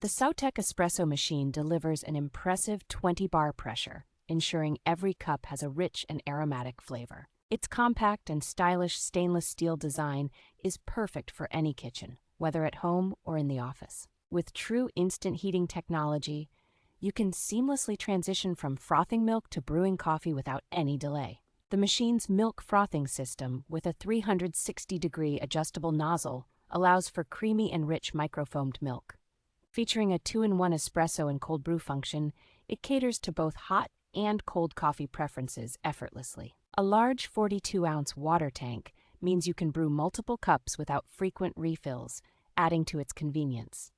The SOWTECH Espresso Machine delivers an impressive 20-bar pressure, ensuring every cup has a rich and aromatic flavor. Its compact and stylish stainless steel design is perfect for any kitchen, whether at home or in the office. With true instant heating technology, you can seamlessly transition from frothing milk to brewing coffee without any delay. The machine's milk frothing system, with a 360-degree adjustable nozzle, allows for creamy and rich microfoamed milk. Featuring a 2-in-1 espresso and cold brew function, it caters to both hot and cold coffee preferences effortlessly. A large 42-ounce water tank means you can brew multiple cups without frequent refills, adding to its convenience.